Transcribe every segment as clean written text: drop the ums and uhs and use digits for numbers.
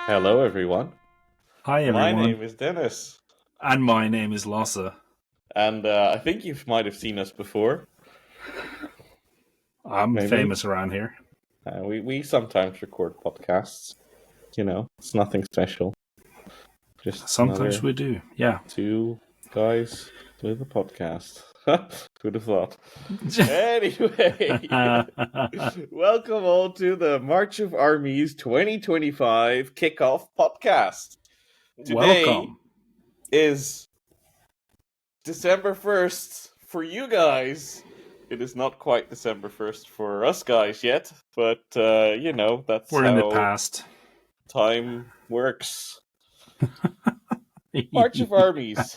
Hello, everyone. Hi, My everyone. name is Dennis, And my name is Lasse. and I think you might have seen us before. I'm Maybe famous around here. we sometimes record podcasts. It's nothing special. Just Sometimes another we do. Yeah. two guys with a podcast. Who'd have thought? Anyway, welcome all to the March of Armies 2025 kickoff podcast. Today Welcome. is December 1st for you guys. It is not quite December 1st for us guys yet, but that's We're in the how past. time works. March of Armies.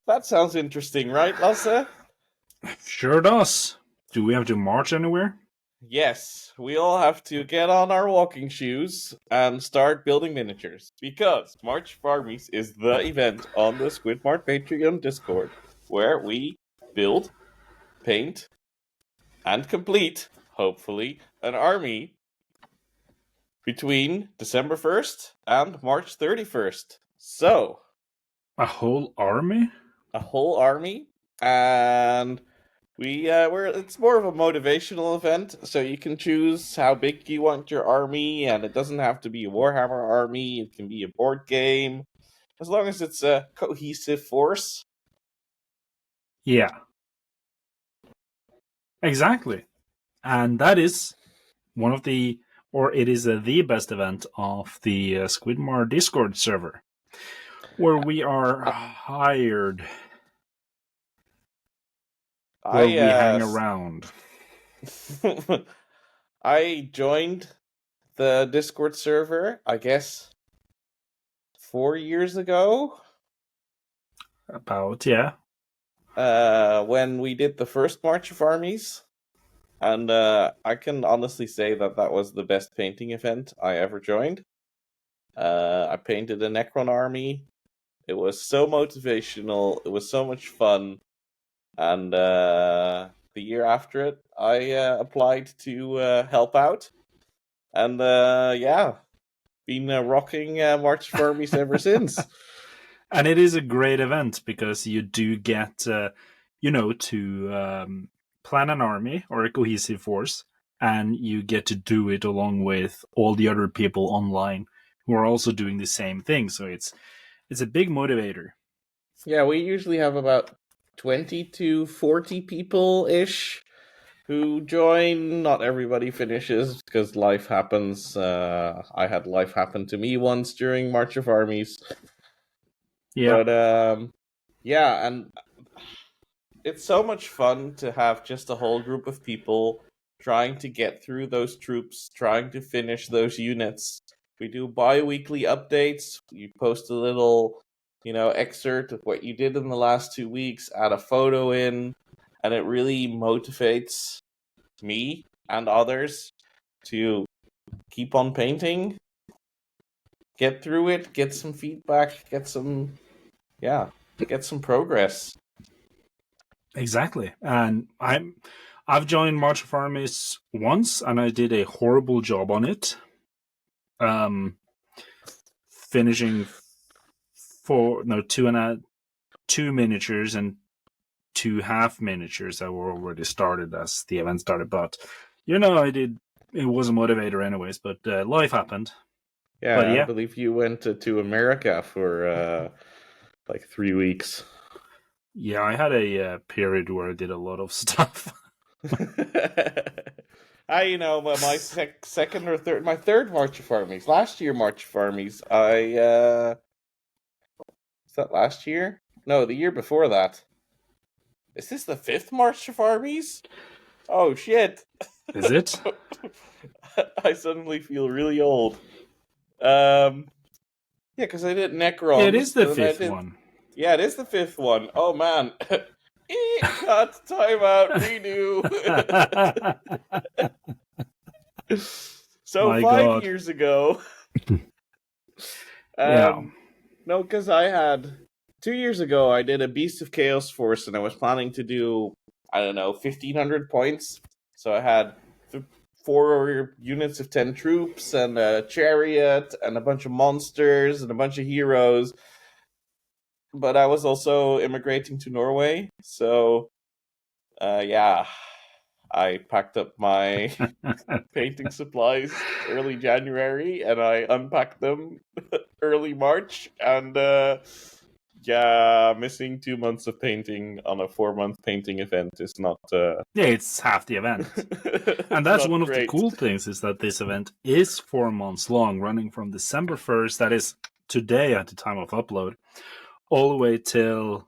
That sounds interesting, right, Lasse? Sure does. Do we have to march anywhere? Yes, we all have to get on our walking shoes and start building miniatures, because March of Armies is the event on the Squidmart Patreon Discord where we build, paint, and complete, hopefully, an army between December 1st and March 31st. So, A whole army? a whole army, and it's more of a motivational event, so you can choose how big you want your army, and it doesn't have to be a Warhammer army, it can be a board game, as long as it's a cohesive force. Yeah. Exactly. And that is one of the, or it is the best event of the Squidmar Discord server, where we are hired, where I we hang around. I joined the Discord server, I guess 4 years ago, About, yeah. when we did the first March of Armies. And I can honestly say that that was the best painting event I ever joined. I painted a Necron army. It was so motivational. It was so much fun. And the year after it, I applied to help out. And been rocking March of Armies ever since. And it is a great event because you do get, to plan an army or a cohesive force, and you get to do it along with all the other people online who are also doing the same thing. So it's a big motivator. Yeah, we usually have about 20 to 40 people ish who join. Not everybody finishes because life happens. I had life happen to me once during March of Armies. Yeah, But yeah, and it's so much fun to have just a whole group of people trying to get through those troops, trying to finish those units. We do bi-weekly updates. You post a little, excerpt of what you did in the last 2 weeks, add a photo in, and it really motivates me and others to keep on painting, get through it, get some feedback, get some progress. exactly. And I've joined March of Armies once, and I did a horrible job on it. Finishing two miniatures and two half miniatures that were already started as the event started. But I did. It was a motivator, anyways. But life happened. But Yeah, I yeah, believe you went to America for like 3 weeks. yeah, I had a period where I did a lot of stuff. My third March of Armies, last year March of Armies. Was that last year? No, the year before that. Is this the fifth March of Armies? Oh shit! Is it? I suddenly feel really old. Yeah, because I did Yeah, it is Necrons, the and then I fifth did. one. Yeah, it is the fifth one. Oh man. Cut, time out, redo. So My 5 God. years ago, Yeah. no, because I had 2 years ago I did a Beast of Chaos Force, and I was planning to do, I don't know, 1,500 points. So I had 4 units of 10 troops and a chariot and a bunch of monsters and a bunch of heroes. But I was also immigrating to Norway, so yeah, I packed up my painting supplies early January and I unpacked them early March, and yeah, missing 2 months of painting on a 4-month painting event is not Yeah, it's half the event. And that's one of the cool things, is that this event is 4 months long, running from December 1st, that is today at the time of upload, all the way till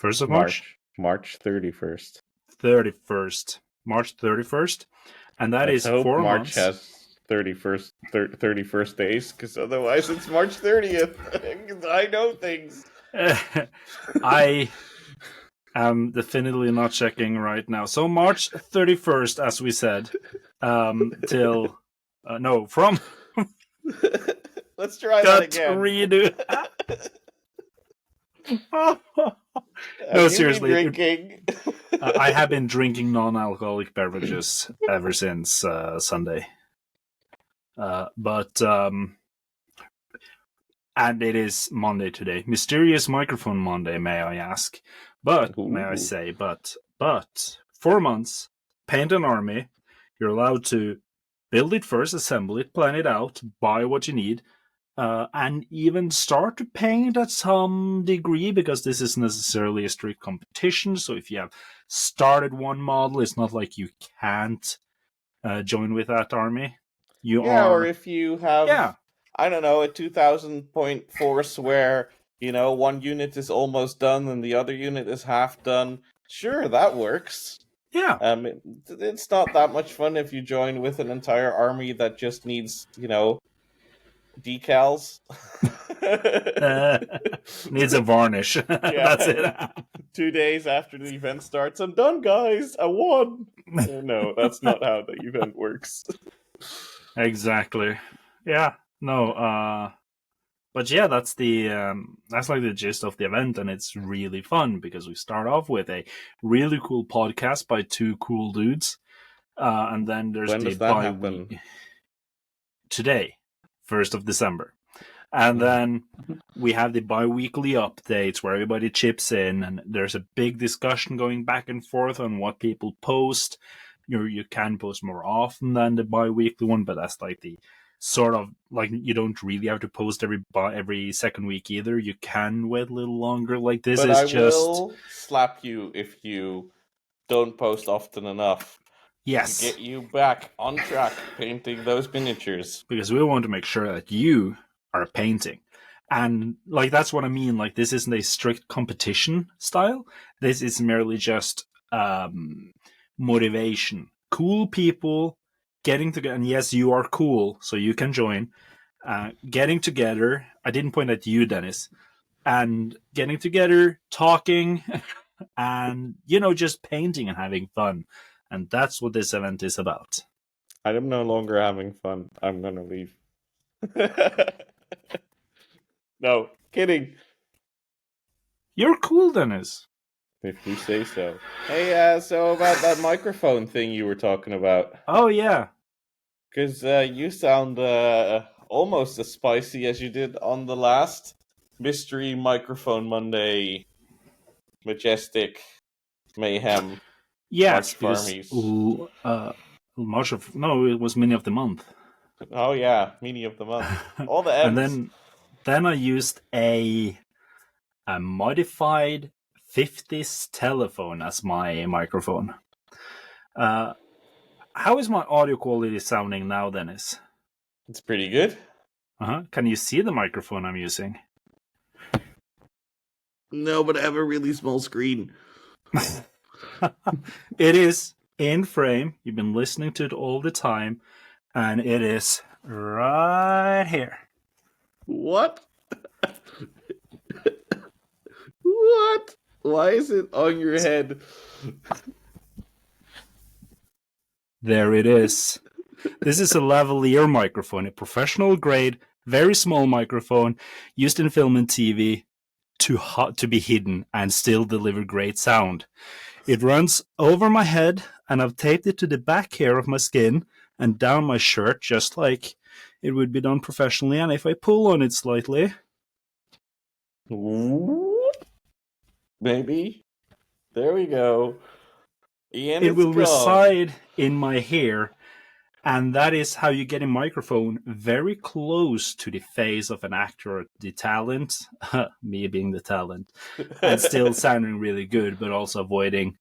1st of March? March 31st. 31st. March 31st. And that is 4 March months. Has 31st days, because otherwise it's March 30th. I know things. I am definitely not checking right now. So March 31st, as we said, till no, from let's try that again. Redo. No, seriously. Drinking? I have been drinking non-alcoholic beverages ever since Sunday. But and it is Monday today. Mysterious Microphone Monday, may I ask? But Ooh. may I say, but 4 months, paint an army. You're allowed to build it first, assemble it, plan it out, buy what you need, and even start to paint at some degree, because this isn't necessarily a strict competition. So if you have started one model, it's not like you can't join with that army. Or if you have, I don't know, a 2,000 point force where, one unit is almost done and the other unit is half done, sure, that works. Yeah. It's not that much fun if you join with an entire army that just needs, decals. Needs a varnish. That's it. 2 days after the event starts, I'm done, guys. I won. No, that's not how the event works. Exactly. Yeah. No. But yeah, that's like the gist of the event, and it's really fun because we start off with a really cool podcast by 2 cool dudes, and then there's when does that happen? Today, 1st of December. And then we have the bi-weekly updates where everybody chips in, and there's a big discussion going back and forth on what people post. You can post more often than the bi-weekly one, but that's like the sort of, like, you don't really have to post every second week either. You can wait a little longer. Like, this but is I just... will slap you if you don't post often enough. Yes. To get you back on track painting those miniatures. Because we want to make sure that you are painting. And, like, that's what I mean. Like, this isn't a strict competition style. This is merely just motivation. Cool people getting together. And yes, you are cool, so you can join. Getting together. I didn't point at you, Dennis. And getting together, talking, and, just painting and having fun. And that's what this event is about. I'm no longer having fun. I'm gonna leave. No, kidding. You're cool, Dennis. If you say so. Hey, so about that microphone thing you were talking about. Oh, yeah. Because you sound almost as spicy as you did on the last Mystery Microphone Monday Majestic Mayhem. Yes, March because it was Mini of the Month. Oh yeah, Mini of the Month. All the M's. And then I used a modified 50s telephone as my microphone. How is my audio quality sounding now, Dennis? It's pretty good. Can you see the microphone I'm using? No, but I have a really small screen. It is in frame. You've been listening to it all the time, and it is right here. What? What? Why is it on your head? There it is. This is a lavalier microphone, a professional grade, very small microphone used in film and TV. to be hidden and still deliver great sound. It runs over my head, and I've taped it to the back hair of my skin and down my shirt, just like it would be done professionally. And if I pull on it slightly, maybe. There we go. Ian, it it's will gone. reside in my hair. And that is how you get a microphone very close to the face of an actor, the talent, me being the talent, and still sounding really good, but also avoiding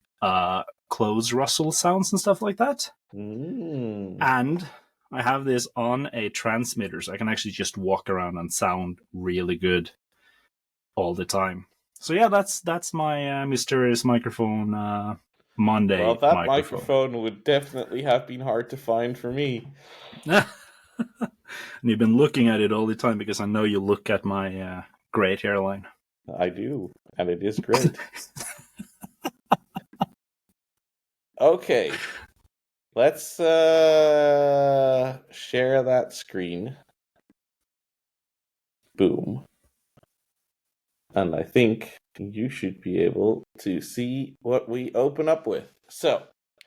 clothes rustle sounds and stuff like that. And I have this on a transmitter, so I can actually just walk around and sound really good all the time. So yeah, that's my mysterious microphone. Monday Well, that microphone. would definitely have been hard to find for me. And you've been looking at it all the time because I know you look at my great hairline. I do, and it is great. Okay, let's share that screen. Boom. And I think you should be able to see what we open up with. So,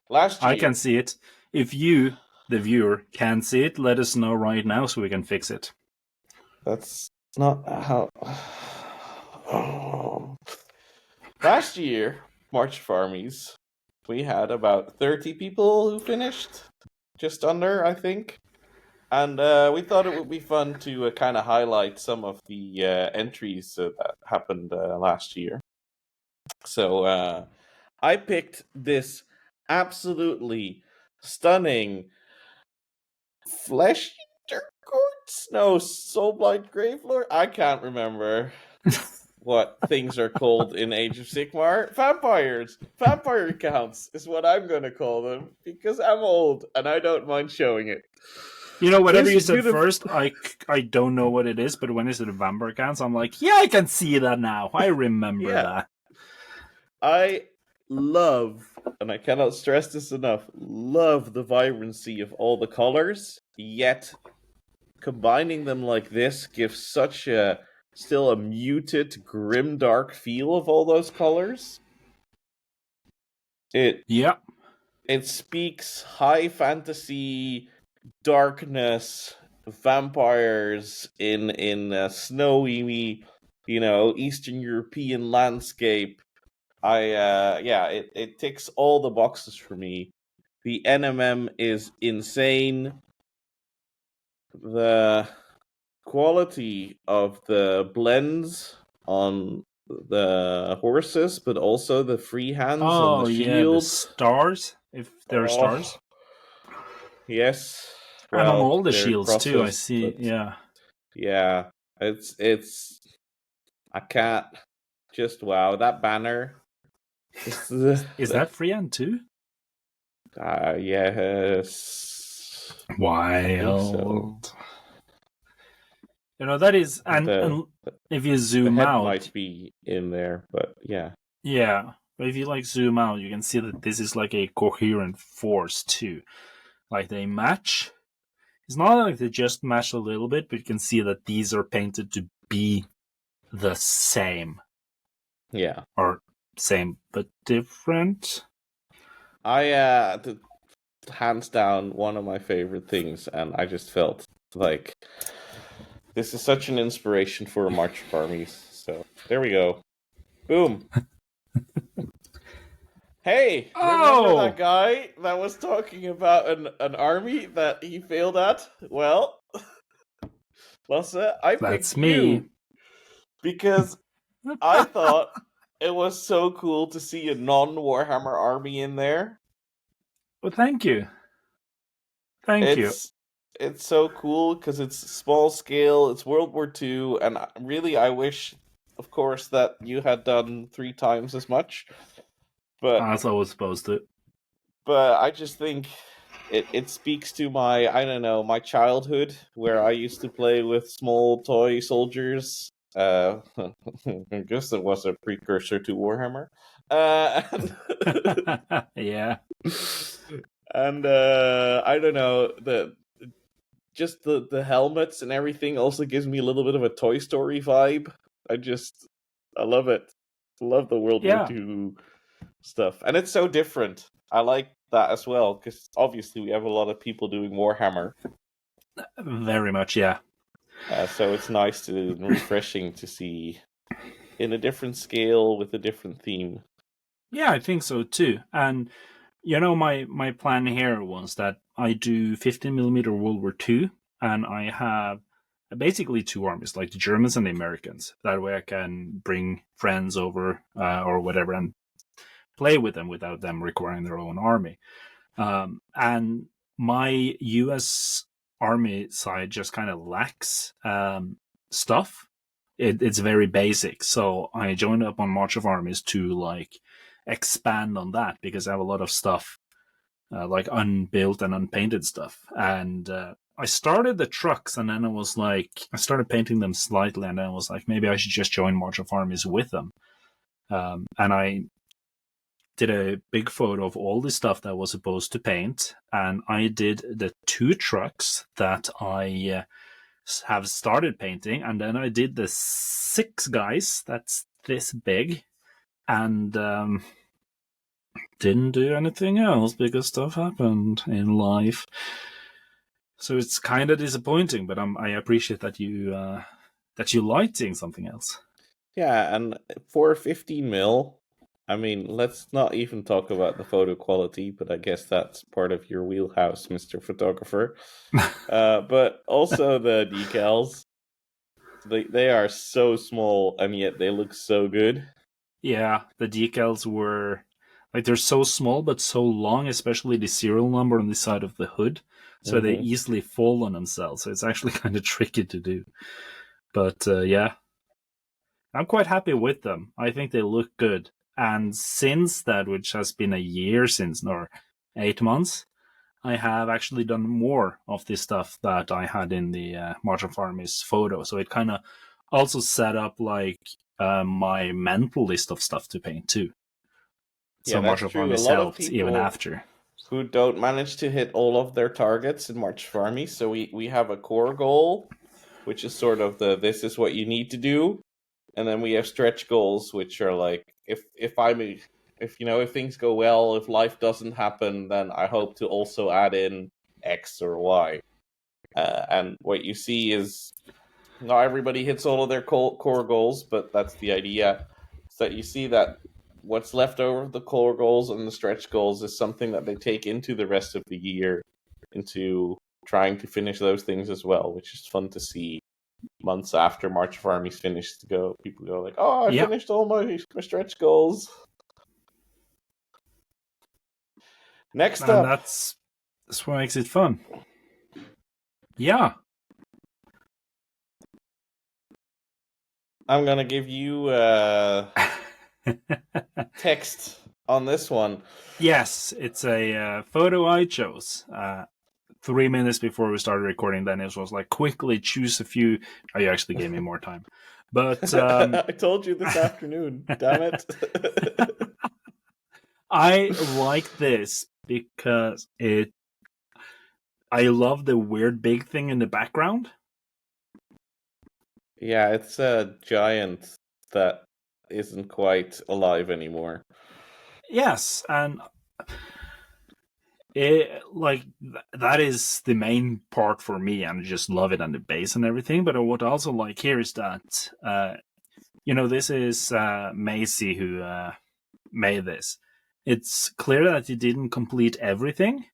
last year... I can see it. If you, the viewer, can see it, let us know right now so we can fix it. That's not how... Oh. Last year, March of Armies, we had about 30 people who finished. Just under, I think. And we thought it would be fun to kind of highlight some of the entries that happened last year. So I picked this absolutely stunning Flesh Eater Courts? No, Soulblight Gravelord? I can't remember what things are called in Age of Sigmar. Vampires! Vampire counts is what I'm going to call them, because I'm old and I don't mind showing it. You know, whatever you said first, I don't know what it is, but when you said vampire counts, I'm like, yeah, I can see that now. I remember that. I love, and I cannot stress this enough, love the vibrancy of all the colors, yet combining them like this gives such still a muted, grimdark feel of all those colors. It speaks high fantasy, darkness, vampires in a snowy, Eastern European landscape. It ticks all the boxes for me. The NMM is insane. The quality of the blends on the horses, but also the free hands on the shields. The stars, if there are stars. Yes. Well, and on all the shields too, I see. Yeah, it's I can't just wow, that banner. Is that freehand too? Yes. Wild. So. That is, and if you zoom the head out, might be in there, but yeah. Yeah, but if you zoom out, you can see that this is like a coherent force too. Like they match. It's not like they just match a little bit, but you can see that these are painted to be the same. Yeah. Or same but different. Hands down, one of my favorite things, and I just felt like this is such an inspiration for a March of Armies. So there we go. Boom. Remember that guy that was talking about an army that he failed at? Well, Lasse, I picked you because I thought it was so cool to see a non-Warhammer army in there. Well, thank you. Thank you. It's so cool because it's small scale, it's World War II, and really I wish, of course, that you had done 3 times as much. But as I was supposed to. But I just think it speaks to my childhood, where I used to play with small toy soldiers. I guess it was a precursor to Warhammer. Yeah. And I don't know, the helmets and everything also gives me a little bit of a Toy Story vibe. I love it. I love the World War Yeah, II stuff, and it's so different. I like that as well because obviously we have a lot of people doing Warhammer, very much. Yeah, so it's nice and refreshing to see in a different scale with a different theme. yeah, I think so too. And my plan here was that I do 15 millimeter World War II, and I have basically two armies, like the Germans and the Americans. That way, I can bring friends over or whatever and play with them without them requiring their own army. And my US army side just kind of lacks stuff. It's very basic. So I joined up on March of Armies to like expand on that because I have a lot of stuff like unbuilt and unpainted stuff. And I started the trucks, and then I started painting them slightly, and then I was like, maybe I should just join March of Armies with them. And I did a big photo of all the stuff that I was supposed to paint, and I did the two trucks that I have started painting, and then I did the six guys that's this big, and didn't do anything else because stuff happened in life. So it's kind of disappointing, but I appreciate that you liked seeing something else. Yeah, and for 15 mil, I mean, let's not even talk about the photo quality, but I guess that's part of your wheelhouse, Mr. Photographer. But also the decals, they are so small, and yet they look so good. Yeah, the decals were like they're so small but so long, especially the serial number on the side of the hood. So they Hmm. easily fall on themselves. So it's actually kind of tricky to do. But yeah, I'm quite happy with them. I think they look good. And since that, which has been a year since, or 8 months, I have actually done more of this stuff that I had in the March of Armies photo. So it kind of also set up like my mental list of stuff to paint too. Yeah, So March that's of true. A Armies lot of helped even people after. who don't manage to hit all of their targets in March for Army, so we have a core goal, which is sort of the this is what you need to do, and then we have stretch goals, which are like if things go well, if life doesn't happen, then I hope to also add in X or Y. And what you see is not everybody hits all of their core goals, but that's the idea. So that you see that what's left over of the core goals and the stretch goals is something that they take into the rest of the year, into trying to finish those things as well, which is fun to see months after March of Armies finished. To go, people go like, "Oh, I Yeah, finished all my stretch goals." Next and up, that's what makes it fun. Yeah. I'm gonna give you text on this one. Yes, it's a photo I chose. 3 minutes before we started recording, then it was like quickly choose a few. Oh, you actually gave me more time, but I told you this afternoon. Damn it. I like this because I love the weird big thing in the background. Yeah, it's a giant that isn't quite alive anymore. Yes, and it like that is the main part for me, and I just love it and the bass and everything. But what I also like here is that this is Macy who made this. It's clear that he didn't complete everything,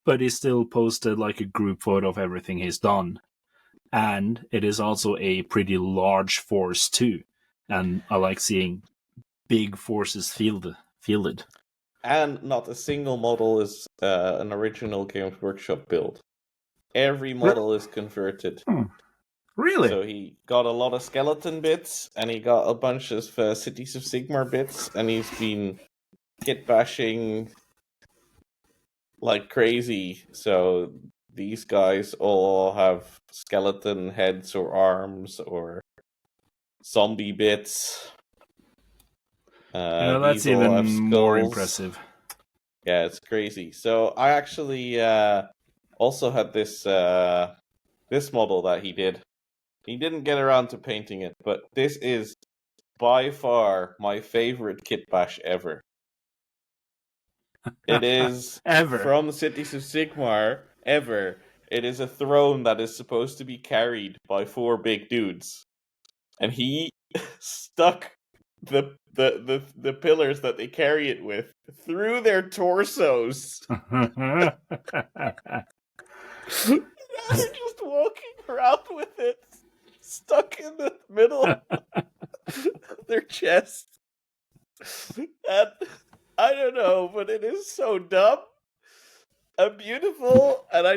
but he still posted like a group photo of everything he's done. And it is also a pretty large force too. And I like seeing big forces fielded. And not a single model is an original Games Workshop build. Every Re- model is converted. hmm, really? So he got a lot of skeleton bits, and he got a bunch of Cities of Sigmar bits, and he's been kit bashing like crazy. So these guys all have skeleton heads or arms or zombie bits. That's These all have even more skulls. impressive. Yeah, it's crazy. So I actually also had this model that he did. He didn't get around to painting it, but this is by far my favorite kit bash ever. It is Ever. from the Cities of Sigmar ever. It is a throne that is supposed to be carried by 4 big dudes, and he stuck the pillars that they carry it with through their torsos. Now they're just walking around with it stuck in the middle of their chest. And I don't know, but it is so dumb and beautiful, and I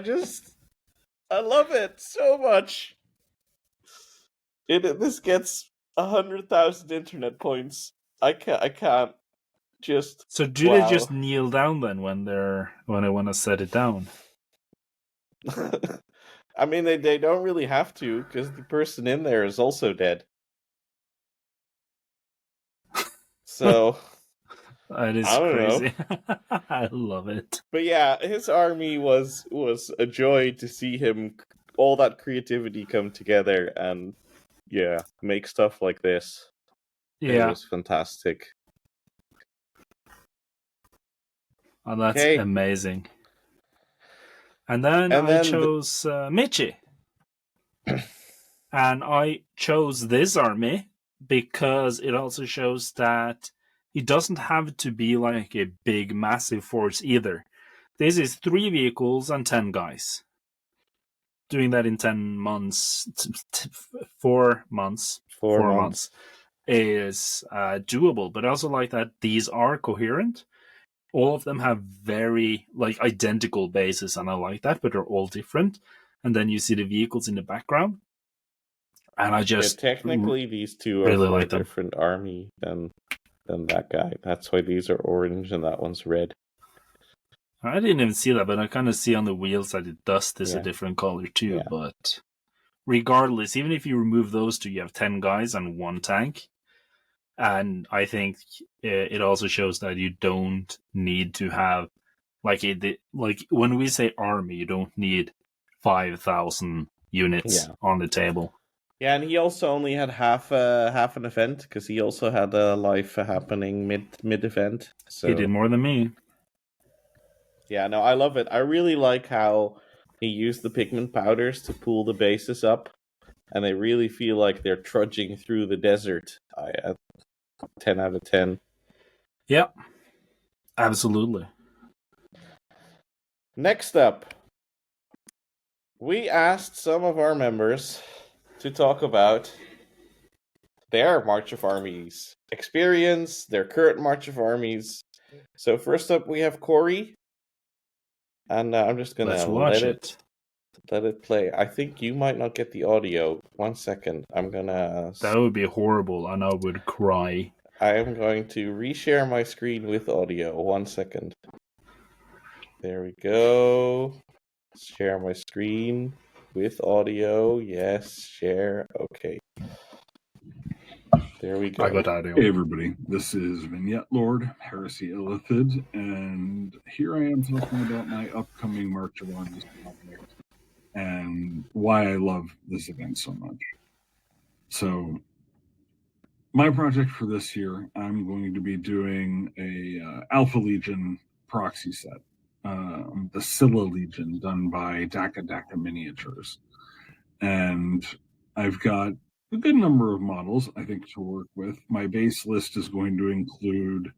love it so much. This gets 100,000 internet points. I can't just. So do they just kneel down then when I want to set it down? I mean, they don't really have to, because the person in there is also dead. So that is I don't crazy. know. I love it. But yeah, his army was a joy to see him, all that creativity come together and make stuff like this. Yeah, It was fantastic. oh, that's amazing. And then I chose Michi. And I chose this army because it also shows that it doesn't have to be like a big, massive force either. This is 3 vehicles and 10 guys. Doing that in 10 months, 4 months, 4 months is doable. But I also like that these are coherent. All of them have very identical bases, and I like that, but they're all different. And then you see the vehicles in the background. And I just technically these two are really from like a different army than that guy. That's why these are orange and that one's red. I didn't even see that, but I kind of see on the wheels that it does this a different color too. Yeah. But regardless, even if you remove those two, you have 10 guys and 1 tank. And I think it also shows that you don't need to have when we say army, you don't need 5,000 units on the table. Yeah, and he also only had half an event, because he also had a life happening mid event. So he did more than me. Yeah, no, I love it. I really like how he used the pigment powders to pull the bases up, and they really feel like they're trudging through the desert. 10 out of 10. Yep, absolutely. Next up, we asked some of our members to talk about their March of Armies experience, their current March of Armies. So first up, we have Corey, and I'm just gonna let it play. I think you might not get the audio. 1 second, I'm gonna. That would be horrible, and I would cry. I am going to reshare my screen with audio. 1 second. There we go. Share my screen with audio. Yes, share. Okay. There we go. I got audio. Hey everybody, this is Vignette Lord, Heresy Illithid, and here I am talking about my upcoming March of Armies project and why I love this event so much. So, my project for this year, I'm going to be doing a Alpha Legion proxy set, the Scylla Legion, done by Daka Miniatures, and I've got a good number of models, I think, to work with. My base list is going to include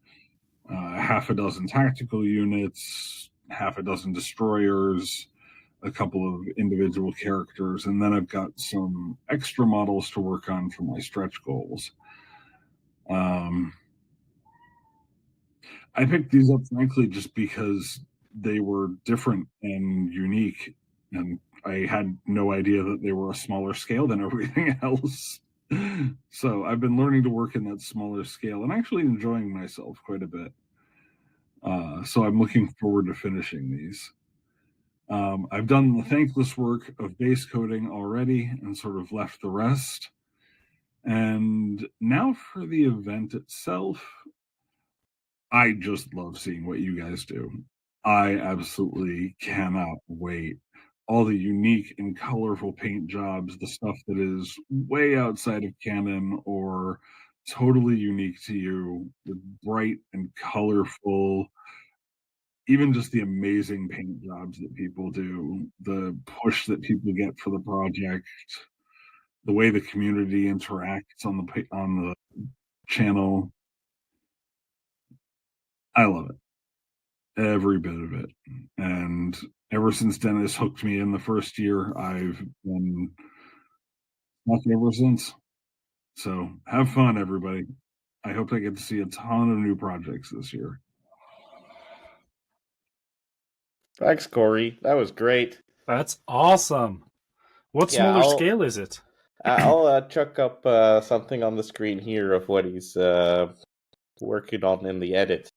half a dozen tactical units, half a dozen destroyers, a couple of individual characters, and then I've got some extra models to work on for my stretch goals. I picked these up, frankly, just because they were different and unique, and I had no idea that they were a smaller scale than everything else. So I've been learning to work in that smaller scale and actually enjoying myself quite a bit. So I'm looking forward to finishing these. I've done the thankless work of base coding already and sort of left the rest. And now for the event itself, I just love seeing what you guys do. I absolutely cannot wait. All the unique and colorful paint jobs, the stuff that is way outside of canon or totally unique to you, the bright and colorful, even just the amazing paint jobs that people do, the push that people get for the project, the way the community interacts on the channel. I love it, every bit of it. And ever since Dennis hooked me in the first year, I've been stuck ever since. So have fun, everybody. I hope I get to see a ton of new projects this year. Thanks, Corey. That was great. That's awesome. What Yeah, smaller scale is it? I'll chuck up something on the screen here of what he's working on in the edit,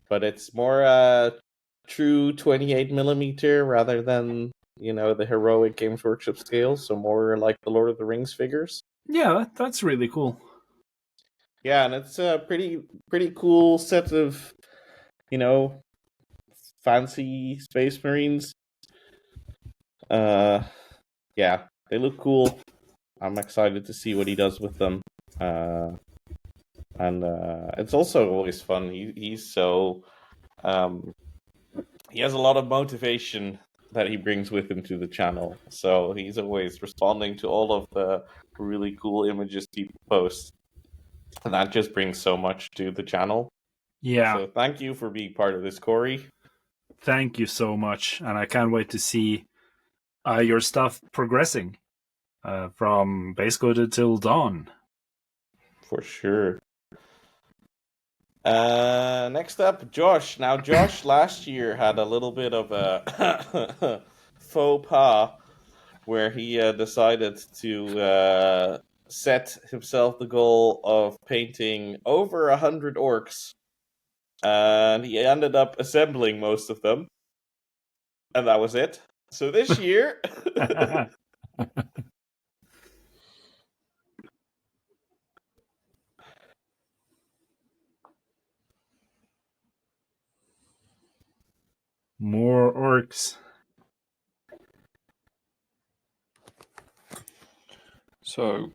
but it's more true 28mm rather than the heroic Games Workshop scale, so more like the Lord of the Rings figures. Yeah, that's really cool. Yeah, and it's a pretty cool set of fancy Space Marines. Yeah, they look cool. I'm excited to see what he does with them. And it's also always fun. He's so he has a lot of motivation that he brings with him to the channel. So he's always responding to all of the really cool images people post, and that just brings so much to the channel. Yeah. So thank you for being part of this, Corey. Thank you so much, and I can't wait to see your stuff progressing from base code until dawn. For sure. Next up, Josh. Now, Josh last year had a little bit of a faux pas where he decided to set himself the goal of painting over 100 orcs, and he ended up assembling most of them, and that was it. So this year... More orcs. So,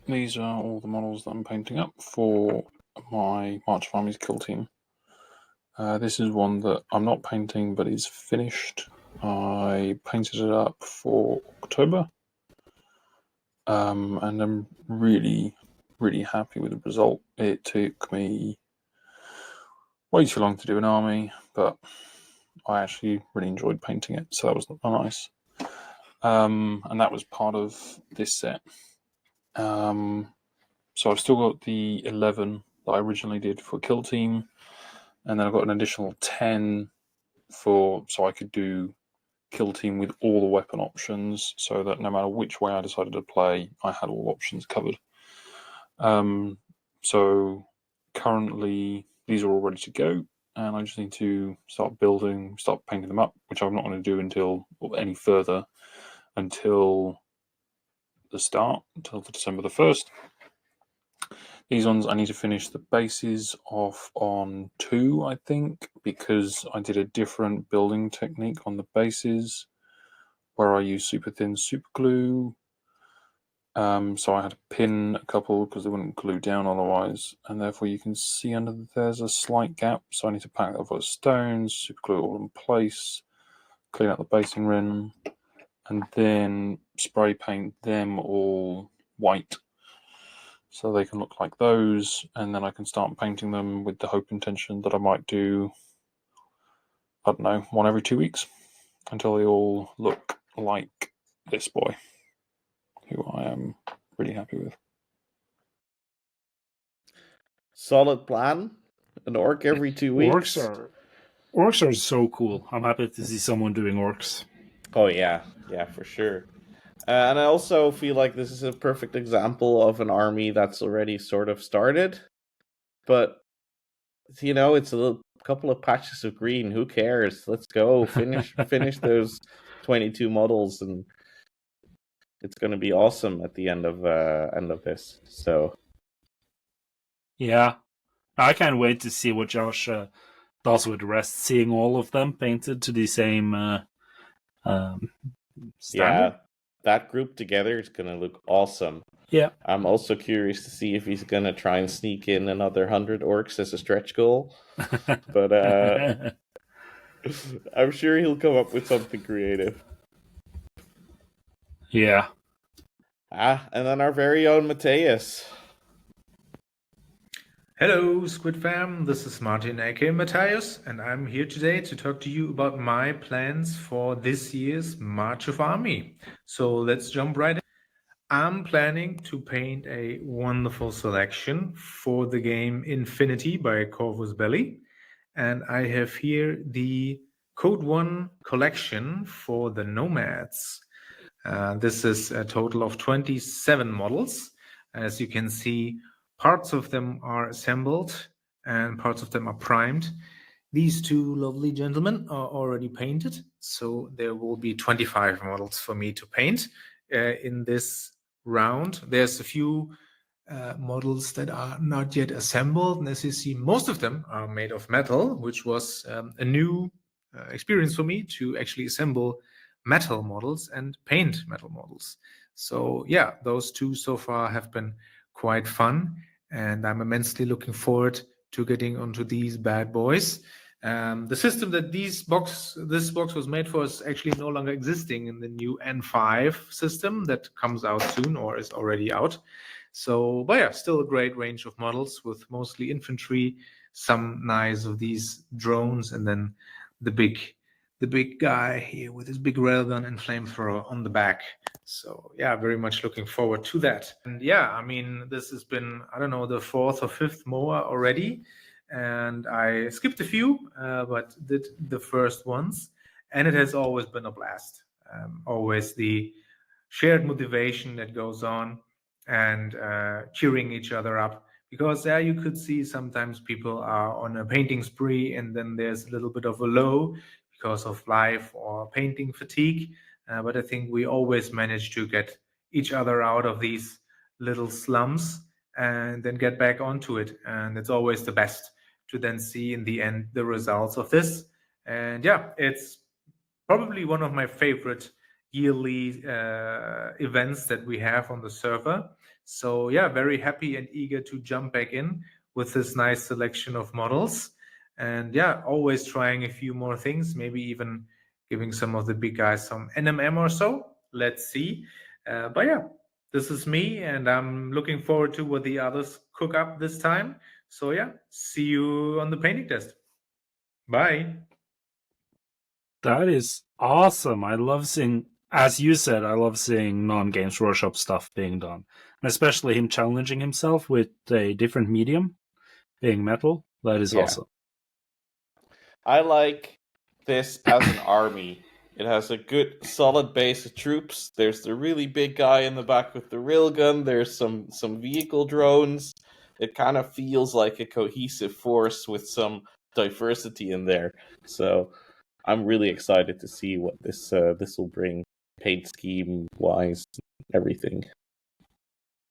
these are all the models that I'm painting up for my March of Armies kill team. This is one that I'm not painting, but is finished. I painted it up for October, and I'm really, really happy with the result. It took me way too long to do an army, but I actually really enjoyed painting it, so that was nice. And that was part of this set. So I've still got the 11 that I originally did for kill team, and then I've got an additional 10 so I could do kill team with all the weapon options, so that no matter which way I decided to play, I had all options covered. So currently these are all ready to go, and I just need to start painting them up, which I'm not going to do until December the 1st. These ones I need to finish the bases off on 2, I think, because I did a different building technique on the bases where I used super thin super glue. So I had to pin a couple because they wouldn't glue down otherwise, and therefore you can see under there's a slight gap, so I need to pack that with stones, super glue it all in place, clean out the basing rim, and then spray paint them all white so they can look like those, and then I can start painting them with the intention that I might do, I don't know, one every 2 weeks until they all look like this boy, who I am really happy with. Solid plan. An orc every 2 weeks. Orcs are so cool. I'm happy to see someone doing orcs. Oh yeah, for sure. And I also feel like this is a perfect example of an army that's already sort of started, but it's a couple of patches of green. Who cares? Let's go finish those 22 models, and it's going to be awesome at the end of this. So yeah, I can't wait to see what Josh does with the rest. Seeing all of them painted to the same standard. Yeah, that group together is going to look awesome. Yeah. I'm also curious to see if he's gonna try and sneak in another 100 orcs as a stretch goal. But I'm sure he'll come up with something creative. Yeah. And then our very own Mateus. Hello, Squid Fam. This is Martin, aka Matthias, and I'm here today to talk to you about my plans for this year's March of Army. So let's jump right in. I'm planning to paint a wonderful selection for the game Infinity by Corvus Belli, and I have here the Code 1 collection for the Nomads. This is a total of 27 models. As you can see, parts of them are assembled and parts of them are primed. These two lovely gentlemen are already painted, so there will be 25 models for me to paint in this round. There's a few models that are not yet assembled, and as you see, most of them are made of metal, which was a new experience for me to actually assemble metal models and paint metal models. So yeah, those two so far have been quite fun, and I'm immensely looking forward to getting onto these bad boys. The system that this box was made for is actually no longer existing in the new N5 system that comes out soon or is already out. So, but yeah, still a great range of models with mostly infantry, some nice of these drones, and then the big guy here with his big railgun and flamethrower on the back. So yeah, very much looking forward to that. And yeah, I mean, this has been, I don't know, the fourth or fifth MOA already. And I skipped a few, but did the first ones. And it has always been a blast. Always the shared motivation that goes on and cheering each other up. Because there you could see sometimes people are on a painting spree and then there's a little bit of a low because of life or painting fatigue. But I think we always manage to get each other out of these little slumps and then get back onto it. And it's always the best to then see in the end the results of this. And yeah, it's probably one of my favorite yearly events that we have on the server. So yeah, very happy and eager to jump back in with this nice selection of models. And yeah, always trying a few more things, maybe even giving some of the big guys some NMM or so. Let's see. But yeah, this is me, and I'm looking forward to what the others cook up this time. So yeah, see you on the painting test. Bye. That is awesome. I love seeing, as you said, I love seeing non-Games Workshop stuff being done. And especially him challenging himself with a different medium, being metal. That is awesome. I like this as an army. It has a good, solid base of troops. There's the really big guy in the back with the railgun. There's some vehicle drones. It kind of feels like a cohesive force with some diversity in there. So I'm really excited to see what this will bring, paint scheme wise, everything.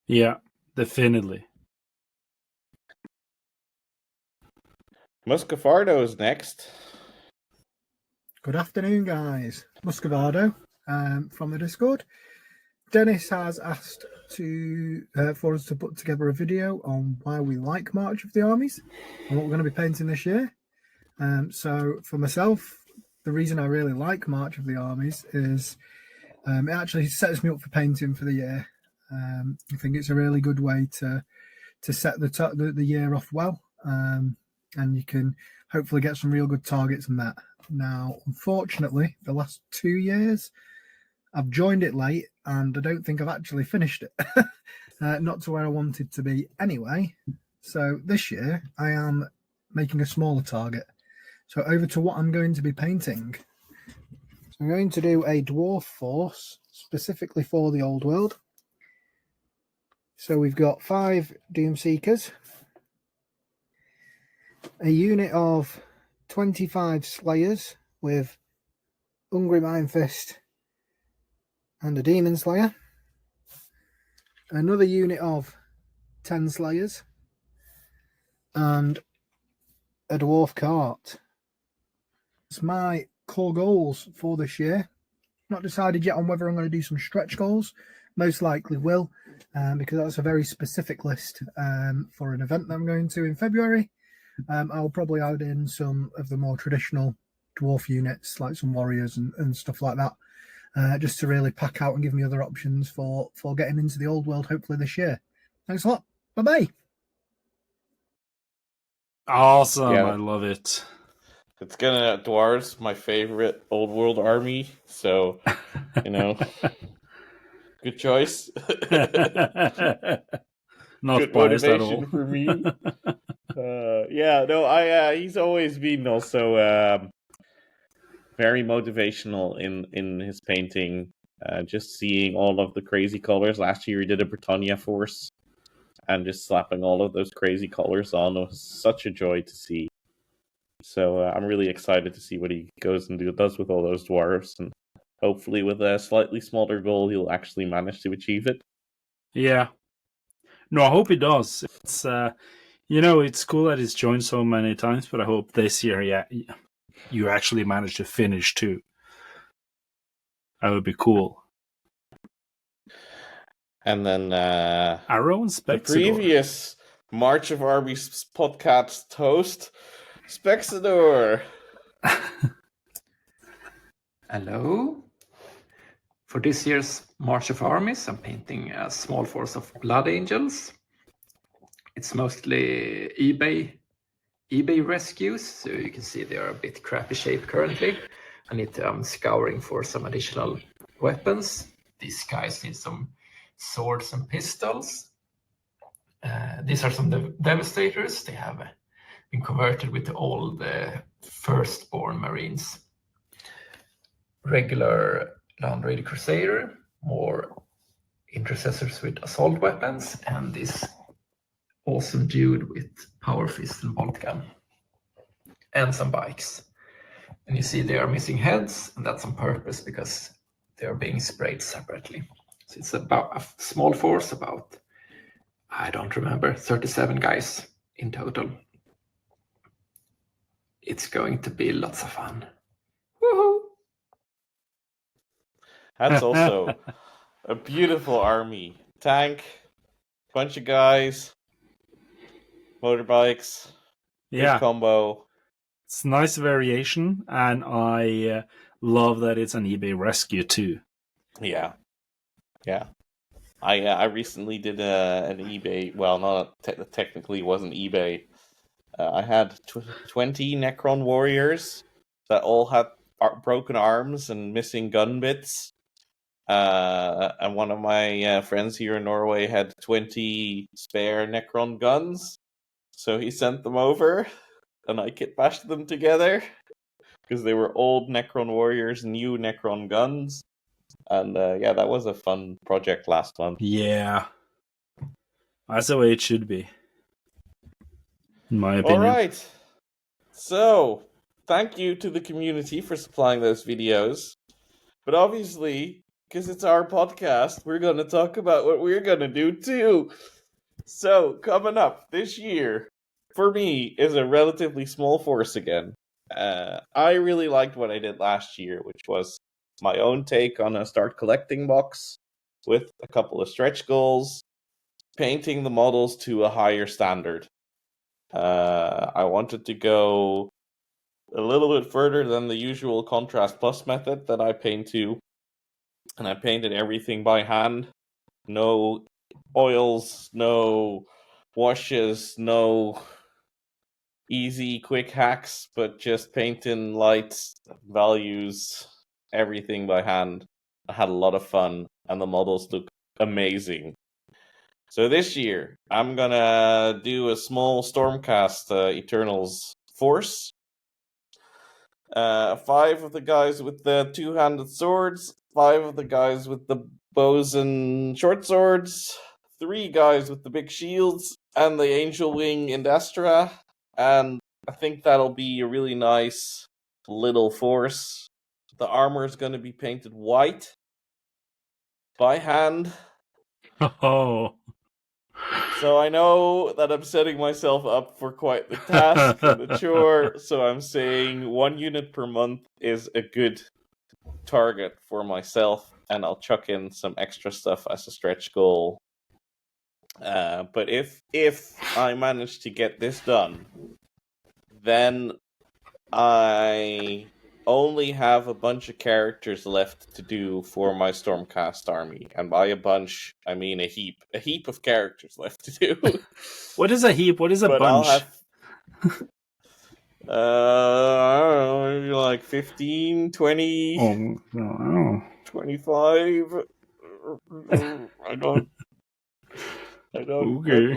Yeah, definitely. Muscafardo is next. Good afternoon, guys. Muscovado from the Discord. Dennis has asked for us to put together a video on why we like March of the Armies and what we're going to be painting this year. So for myself, the reason I really like March of the Armies is it actually sets me up for painting for the year. I think it's a really good way to set the year off well, and you can hopefully get some real good targets in that. Now, unfortunately, the last 2 years, I've joined it late, and I don't think I've actually finished it. Not to where I wanted to be anyway. So this year, I am making a smaller target. So over to what I'm going to be painting. So I'm going to do a dwarf force, specifically for the old world. So we've got 5 Doomseekers, a unit of 25 Slayers with Hungry Mindfist and a Demon Slayer, another unit of 10 Slayers, and a Dwarf Cart. It's my core goals for this year. Not decided yet on whether I'm going to do some stretch goals. Most likely will. because that's a very specific list for an event that I'm going to in February. I'll probably add in some of the more traditional dwarf units, like some warriors and stuff like that, just to really pack out and give me other options for getting into the old world, hopefully this year. Thanks a lot. Bye-bye. Awesome. Yeah. I love it. It's gonna dwarves my favorite old world army, so good choice. Not Good biased at motivation all. for me. He's always been also very motivational in his painting. Just seeing all of the crazy colors. Last year he did a Britannia force, and just slapping all of those crazy colors on was such a joy to see. So I'm really excited to see what he goes and does with all those dwarves, and hopefully with a slightly smaller goal, he'll actually manage to achieve it. Yeah. No, I hope he does. It's it's cool that he's joined so many times, but I hope this year, you actually manage to finish too. That would be cool. And then Arrow and the Spexador. previous March of Armies podcast host, Spexador. Hello. For this year's March of Armies, I'm painting a small force of Blood Angels. It's mostly eBay rescues, so you can see they are a bit crappy shape currently. I'm scouring for some additional weapons. These guys need some swords and pistols. These are some Devastators. They have been converted with all the firstborn Marines. Regular Land Raider Crusader, more intercessors with assault weapons, and this awesome dude with Power Fist and Bolt Gun. And some bikes. And you see they are missing heads, and that's on purpose because they are being sprayed separately. So it's about a small force, about, I don't remember, 37 guys in total. It's going to be lots of fun. Woohoo! That's also a beautiful army. Tank, bunch of guys, motorbikes, good combo. It's nice variation, and I love that it's an eBay rescue too. Yeah. I recently did an eBay. Well, not technically wasn't eBay. I had 20 Necron warriors that all had broken arms and missing gun bits. And one of my friends here in Norway had 20 spare Necron guns, so he sent them over, and I kit bashed them together because they were old Necron warriors, new Necron guns, and that was a fun project last month. Yeah, that's the way it should be, in my opinion. All right, so thank you to the community for supplying those videos, but obviously, because it's our podcast, we're going to talk about what we're going to do too. So, coming up this year, for me, is a relatively small force again. I really liked what I did last year, which was my own take on a start collecting box with a couple of stretch goals, painting the models to a higher standard. I wanted to go a little bit further than the usual Contrast Plus method that I paint to. And I painted everything by hand. No oils, no washes, no easy, quick hacks, but just painting lights, values, everything by hand. I had a lot of fun, and the models look amazing. So this year, I'm gonna do a small Stormcast Eternals force. 5 of the guys with the two-handed swords, 5 of the guys with the bows and short swords, 3 guys with the big shields, and the Angel Wing Indastra. And I think that'll be a really nice little force. The armor is going to be painted white by hand. Oh. So I know that I'm setting myself up for quite the task and the chore. So I'm saying 1 unit per month is a good target for myself, and I'll chuck in some extra stuff as a stretch goal But if I manage to get this done, then I only have a bunch of characters left to do for my Stormcast army, and by a bunch I mean a heap of characters left to do. What is a heap? What is a But bunch? I'll have I don't know, maybe like 15, 20, Oh, no. 25. I don't. Okay.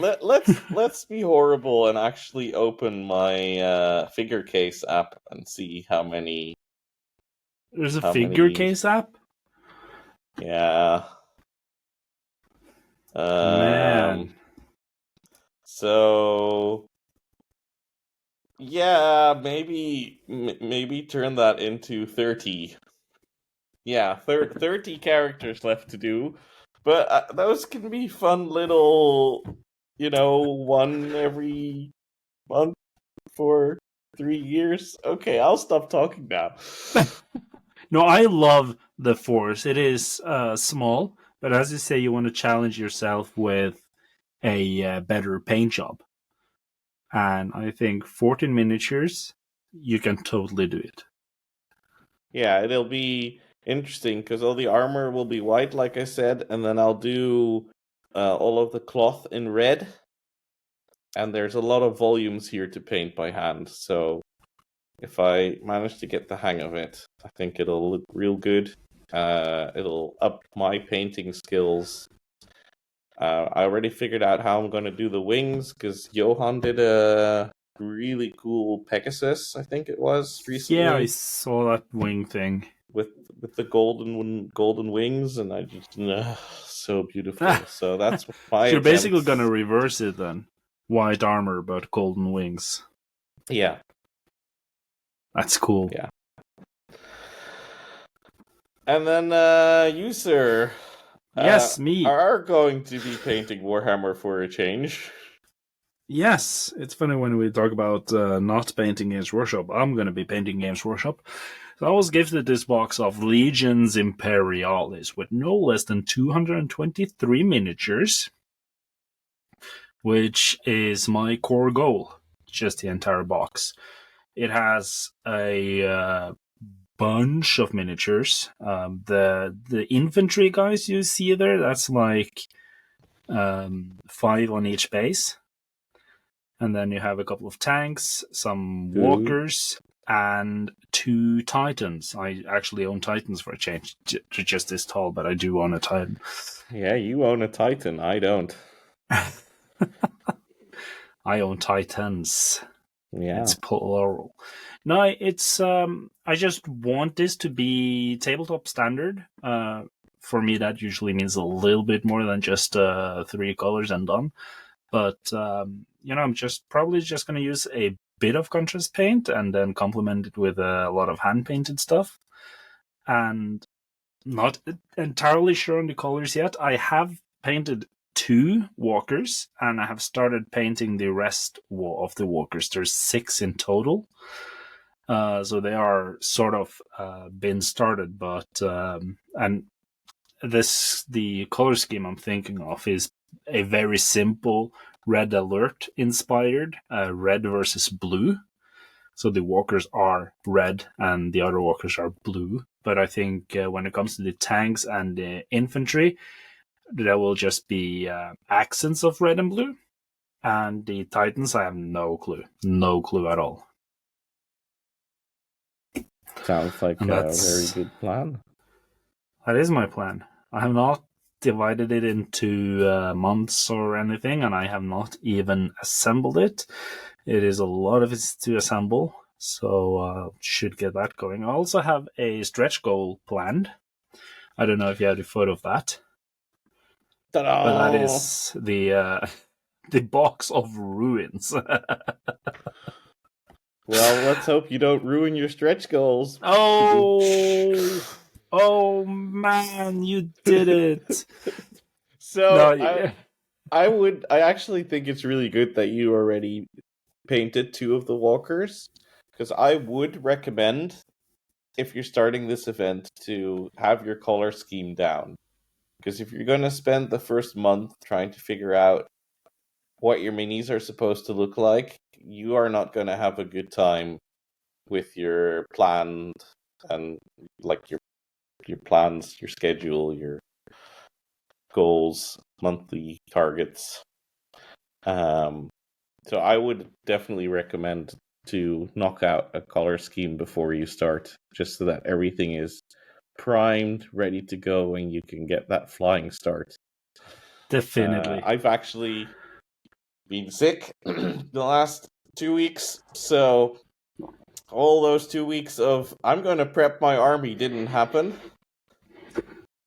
Let's be horrible and actually open my figure case app and see how many. There's a How figure many- case app? Yeah. Man. So. Yeah, maybe turn that into 30. Yeah, 30 characters left to do. But those can be fun little, one every month for 3 years. Okay, I'll stop talking now. No, I love the Force. It is small, but as you say, you want to challenge yourself with a better paint job. And I think 14 miniatures, you can totally do it. Yeah, it'll be interesting because all the armor will be white, like I said, and then I'll do all of the cloth in red. And there's a lot of volumes here to paint by hand, so if I manage to get the hang of it, I think it'll look real good. It'll up my painting skills. I already figured out how I'm going to do the wings, because Johan did a really cool Pegasus, I think it was, recently. Yeah, I saw that wing thing. With the golden wings, and I just so beautiful. So that's my. So you're basically attempt. going to reverse it then. White armor, but golden wings. Yeah. That's cool. Yeah. And then you, sir. Yes, me. Are going to be painting Warhammer for a change. Yes, it's funny when we talk about not painting Games Workshop. I'm going to be painting Games Workshop. So I was gifted this box of Legions Imperialis with no less than 223 miniatures, which is my core goal, just the entire box. It has a bunch of miniatures. The infantry guys you see there, that's like 5 on each base. And then you have a couple of tanks, some walkers, and 2 titans. I actually own titans for a change. They're just this tall, but I do own a titan. Yeah, you own a titan. I don't. I own titans. Yeah. It's plural. No, it's I just want this to be tabletop standard. For me, that usually means a little bit more than just 3 colors and done. But I'm probably just going to use a bit of contrast paint and then complement it with a lot of hand painted stuff. And not entirely sure on the colors yet. I have painted 2 walkers, and I have started painting the rest of the walkers. There's 6 in total. So they are sort of been started, but and the color scheme I'm thinking of is a very simple Red Alert inspired red versus blue. So the walkers are red and the other walkers are blue. But I think when it comes to the tanks and the infantry, there will just be accents of red and blue. And the Titans, I have no clue. No clue at all. Sounds like a very good plan. That is my plan. I have not divided it into months or anything, and I have not even assembled it. It is a lot of it to assemble, so should get that going. I also have a stretch goal planned. I don't know if you have a photo of that. Ta-da! But that is the box of ruins. Well, let's hope you don't ruin your stretch goals. Oh man, you did it. So No, I actually think it's really good that you already painted 2 of the walkers, because I would recommend, if you're starting this event, to have your color scheme down, Because if you're going to spend the first month trying to figure out what your minis are supposed to look like, you are not going to have a good time with your planned and like your plans, your schedule, your goals, monthly targets. So I would definitely recommend to knock out a color scheme before you start, just so that everything is primed, ready to go, and you can get that flying start. Definitely. I've actually been sick the last 2 weeks, so all those 2 weeks of I'm going to prep my army didn't happen.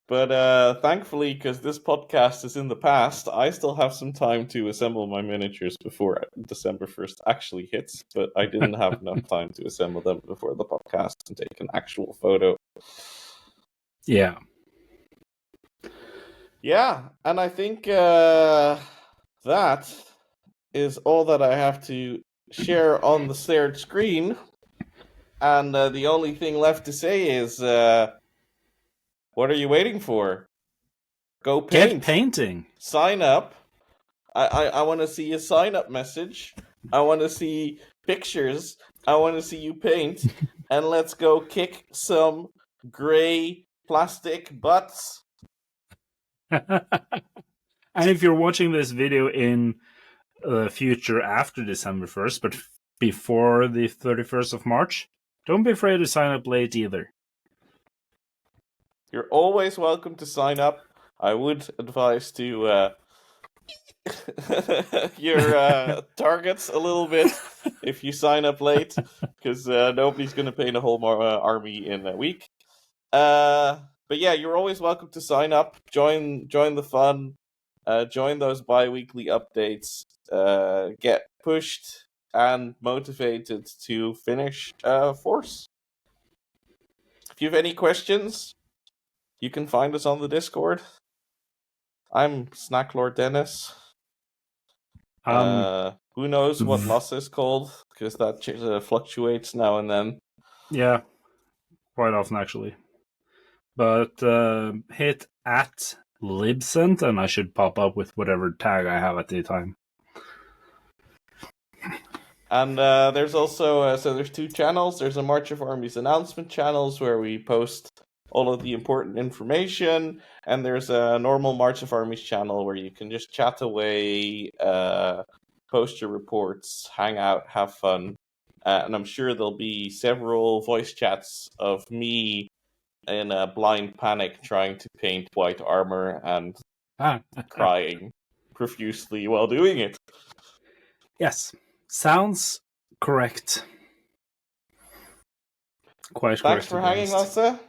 But thankfully, because this podcast is in the past, I still have some time to assemble my miniatures before December 1st actually hits, but I didn't have enough time to assemble them before the podcast and take an actual photo. Yeah. Yeah, and I think that is all that I have to share on the shared screen. And the only thing left to say is, what are you waiting for? Go paint. Get painting. Sign up. I want to see a sign up message. I want to see pictures. I want to see you paint. And let's go kick some gray plastic butts. And if you're watching this video in the future after December 1st, but before the 31st of March, don't be afraid to sign up late either. You're always welcome to sign up. I would advise to your targets a little bit if you sign up late, because nobody's going to paint a whole army in a week. But yeah, you're always welcome to sign up, join the fun, join those bi-weekly updates, get pushed and motivated to finish Force. If you have any questions, you can find us on the Discord. I'm Snacklord Dennis. Who knows what Loss is called, because that fluctuates now and then. Yeah, quite often actually. But hit @libsent and I should pop up with whatever tag I have at the time. And there's also, so there's 2 channels. There's a March of Armies announcement channels where we post all of the important information. And there's a normal March of Armies channel where you can just chat away, post your reports, hang out, have fun. And I'm sure there'll be several voice chats of me in a blind panic trying to paint white armor and crying profusely while doing it. Yes. Sounds correct. Quite correct. Thanks for hanging, Lasse.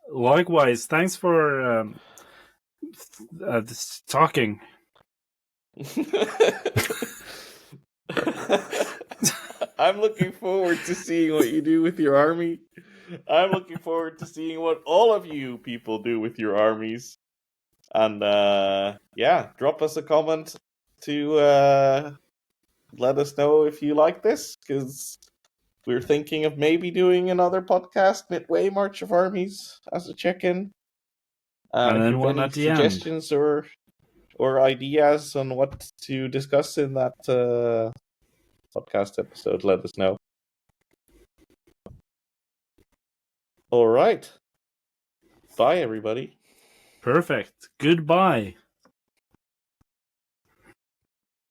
Likewise. Thanks for talking. I'm looking forward to seeing what you do with your army. I'm looking forward to seeing what all of you people do with your armies. And yeah, drop us a comment to let us know if you like this, because we're thinking of maybe doing another podcast midway March of Armies as a check-in. And then if one any at the suggestions end. or ideas on what to discuss in that podcast episode, let us know. All right. Bye, everybody. Perfect. Goodbye.